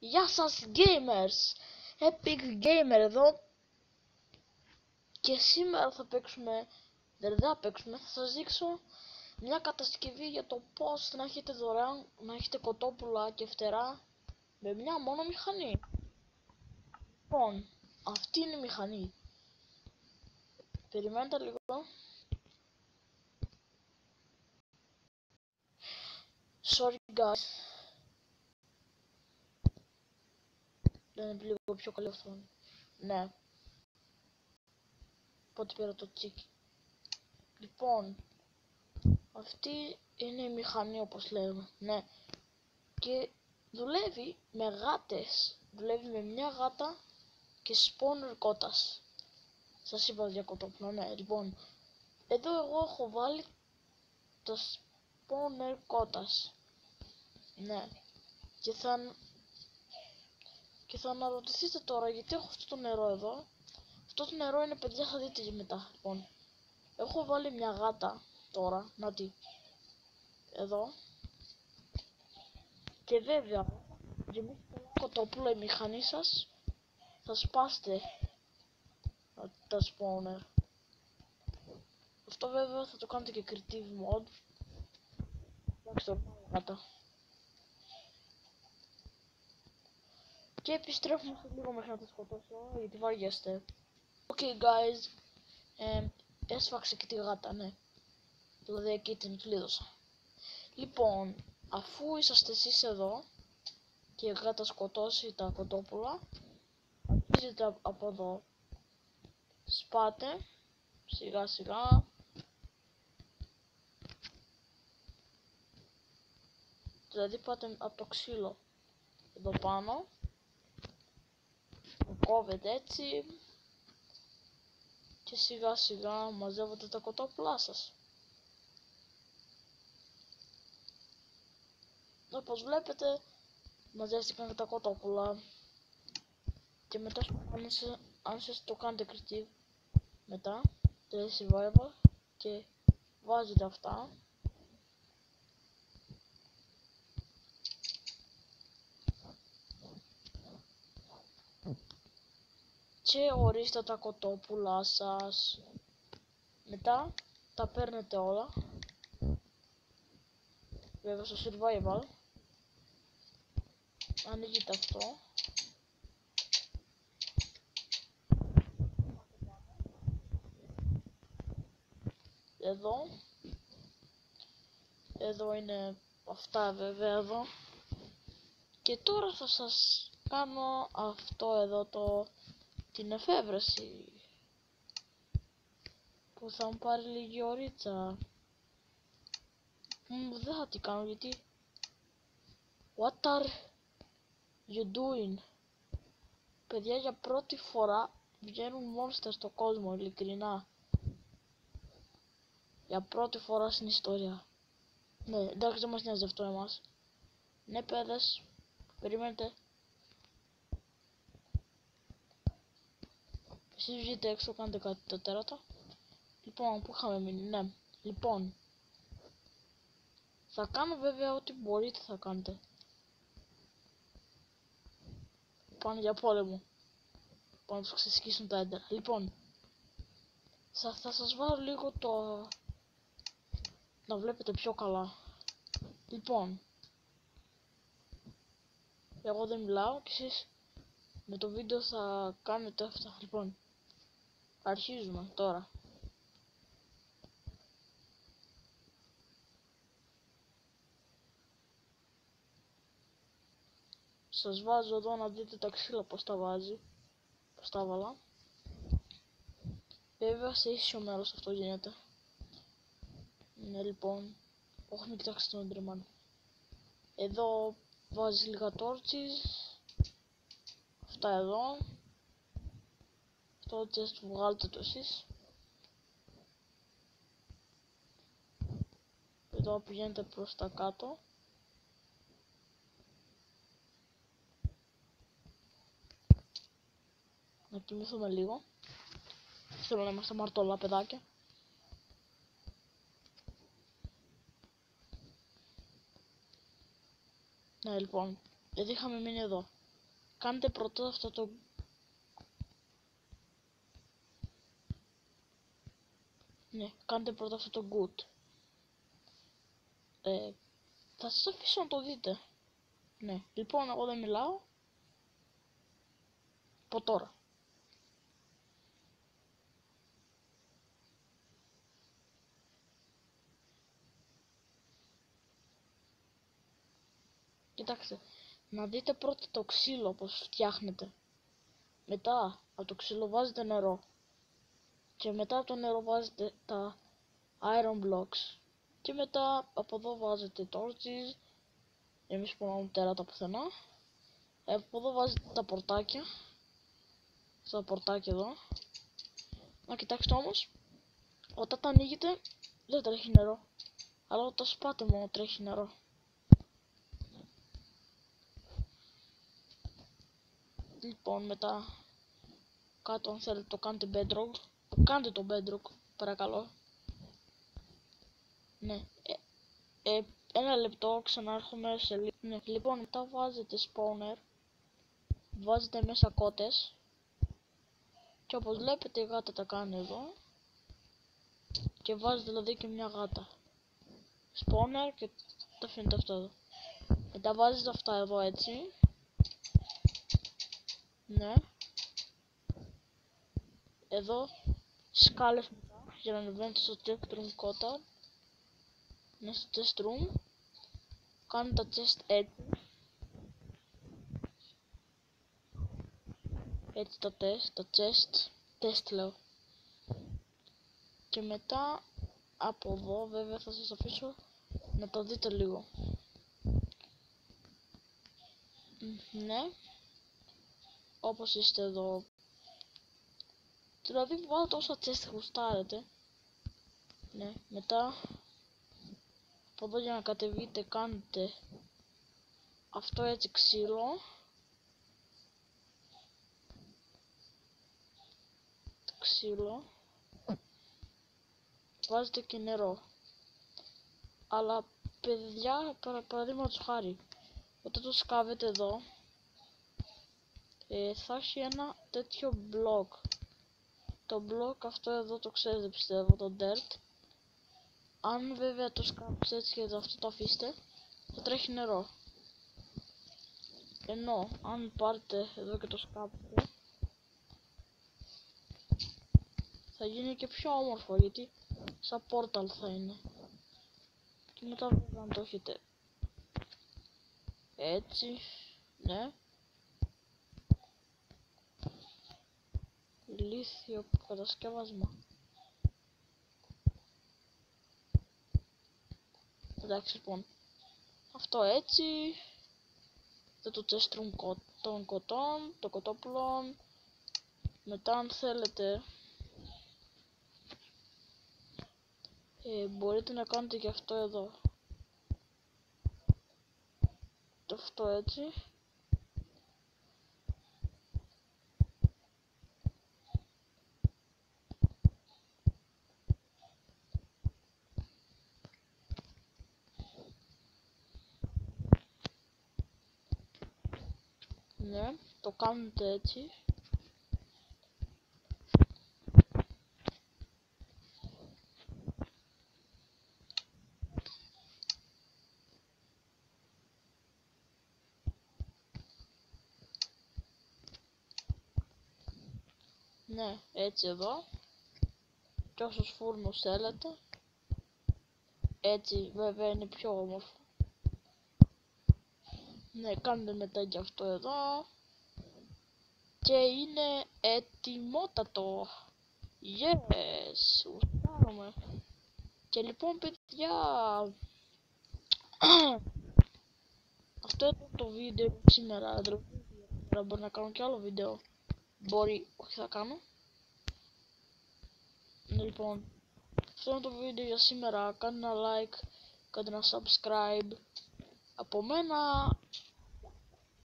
Γεια σας gamers! Epic Gamer εδώ και σήμερα θα παίξουμε, δεν θα παίξουμε, θα σας δείξω μια κατασκευή για το πώς να έχετε δωρεάν, να έχετε κοτόπουλα και φτερά με μια μόνο μηχανή. Λοιπόν, αυτή είναι η μηχανή. Περιμένετε λίγο. Sorry guys. Δεν είναι λίγο πιο καλή οθόνη. Ναι. Πότε πήρα το τσίκι. Λοιπόν, αυτή είναι η μηχανή όπως λέμε. Ναι. Και δουλεύει με γάτες. Δουλεύει με μια γάτα και spawner κότας. Σας είπα για κοτόπουλο, ναι. Λοιπόν, εδώ εγώ έχω βάλει το spawner κότας. Ναι. Και θα αναρωτηθείτε τώρα γιατί έχω αυτό το νερό εδώ. Αυτό το νερό είναι, παιδιά, θα δείτε και μετά. Λοιπόν, έχω βάλει μια γάτα τώρα, να τη, εδώ. Και βέβαια, γεμίσει πολλά κοτόπουλα η μηχανή σας, θα σπάστε τα spawner. Αυτό βέβαια θα το κάνετε και creative mode. Εντάξει, το γάτα. Και επιστρέφουμε σε λίγο μέχρι να τα σκοτώσω, γιατί βαριέστε. Okay guys, έσφαξε και τη γάτα, ναι. Δηλαδή εκεί την κλείδωσα. Λοιπόν, αφού είσαστε εσείς εδώ και η γάτα σκοτώσει τα κοτόπουλα, αρχίζετε από εδώ. Σπάτε σιγά σιγά. Δηλαδή πάτε από το ξύλο εδώ πάνω. Κόβετε έτσι. Και σιγά σιγά μαζεύετε τα κοτόπουλά σας. Όπως βλέπετε, μαζεύτηκαν τα κοτόπουλα. Και μετά, αν σας το κάνετε creative, μετά, το survival, και βάζετε αυτά. Και ορίστε τα κοτόπουλά σας. Μετά, τα παίρνετε όλα. Βέβαια στο survival. Ανοίγετε αυτό. Εδώ είναι αυτά βέβαια εδώ. Και τώρα θα σας κάνω αυτό εδώ την εφεύρεση. Που θα μου πάρει λίγη ωρίτσα. Δεν θα την κάνω γιατί. What are you doing? Παιδιά, για πρώτη φορά βγαίνουν monsters στο κόσμο, ειλικρινά. Για πρώτη φορά στην ιστορία. Ναι, εντάξει, δεν μας νοιάζει αυτό εμάς. Ναι, παιδες, περιμένετε. Εσείς βγείτε έξω, κάντε κάτι το τέρατα. Λοιπόν, πού είχαμε μείνει, ναι. Λοιπόν, θα κάνω βέβαια ό,τι μπορείτε θα κάνετε. Πάνε για πόλεμο. Πάνε να τους ξεσκίσουν τα έντερα. Λοιπόν, θα σας βάλω λίγο να βλέπετε πιο καλά. Λοιπόν, εγώ δεν μιλάω και εσείς με το βίντεο θα κάνετε αυτά. Λοιπόν, αρχίζουμε τώρα. Σας βάζω εδώ να δείτε τα ξύλα πως τα βάζει. Πως τα βάλα. Βέβαια σε ίσιο μέρος αυτό γίνεται. Ναι, λοιπόν. Όχι, μην κοιτάξτε τον Enderman. Εδώ βάζεις λίγα torches. Αυτά εδώ. Αυτό chest βγάλτε το εσείς. Εδώ πηγαίνετε προς τα κάτω. Να κοιμηθούμε λίγο. Θέλω να είμαστε μαρτωλά παιδάκια. Ναι, λοιπόν, γιατί είχαμε μείνει εδώ. κάντε πρώτα αυτό το... Ναι, κάντε πρώτα αυτό το good. Θα σας αφήσω να το δείτε. Ναι, λοιπόν, εγώ δεν μιλάω. Από τώρα. Κοιτάξτε, να δείτε πρώτα το ξύλο πως φτιάχνετε. Μετά από το ξύλο βάζετε νερό. Και μετά από το νερό βάζετε τα iron blocks. Και μετά από εδώ βάζετε torches. Εμείς σπονάμε τέρατα πουθενά. Από εδώ βάζετε τα πορτάκια. Στα πορτάκια εδώ. Να κοιτάξτε όμως, όταν τα ανοίγετε δεν τρέχει νερό. Αλλά όταν σπάτε μόνο τρέχει νερό. Λοιπόν, μετά κάτω αν θέλετε το κάνετε bedrock. Κάντε το bedrock, παρακαλώ. Ναι, ένα λεπτό, ξανάρχομαι σε λίγο. Ναι. Λοιπόν, μετά βάζετε spawner. Βάζετε μέσα κότες. Και όπως βλέπετε η γάτα τα κάνει εδώ. Και βάζετε δηλαδή και μια γάτα. Spawner και τα αφήνετε αυτά εδώ. Μετά βάζετε αυτά εδώ έτσι. Ναι. Εδώ σκάλες μετά για να ανεβαίνετε στο chest room κότα. Ναι, στο chest room. Κάνετε τα chest έτσι. Έτσι τα chest λέω. Και μετά από εδώ βέβαια θα σας αφήσω να το δείτε λίγο. Ναι. Όπως είστε εδώ. Δηλαδή βάλτε όσα chest γουστάρετε. Ναι, μετά από εδώ για να κατεβείτε κάνετε αυτό έτσι ξύλο. Ξύλο. Βάζετε και νερό. Αλλά παιδιά, παραδείγματος χάρη, όταν το σκάβετε εδώ θα έχει ένα τέτοιο μπλοκ. Το μπλοκ αυτό εδώ το ξέρετε πιστεύω, το dirt. Αν βέβαια το σκάψετε έτσι και αυτό το αφήσετε, θα τρέχει νερό. Ενώ αν πάρετε εδώ και το σκάψετε, θα γίνει και πιο όμορφο γιατί σαν portal θα είναι. Και μετά βέβαια αν το έχετε έτσι, ναι. Λίθιο κατασκεύασμα. Εντάξει λοιπόν, αυτό έτσι. Το chest room των κοτών, των κοτόπουλων. Μετά αν θέλετε μπορείτε να κάνετε και αυτό εδώ. Το αυτό έτσι. Ναι, το κάνετε έτσι. Ναι, έτσι εδώ. Και όσους φούρνους θέλετε. Έτσι βέβαια είναι πιο όμορφο. Ναι, κάντε μετά και αυτό εδώ. Και είναι ετοιμότατο. Yes, γουστάρομαι. Και λοιπόν παιδιά, αυτό ήταν το βίντεο σήμερα. Μπορεί να κάνω και άλλο βίντεο. Μπορεί, όχι θα κάνω. Λοιπόν, αυτό είναι το βίντεο για σήμερα. Κάντε ένα like, κάντε ένα subscribe. Από μένα,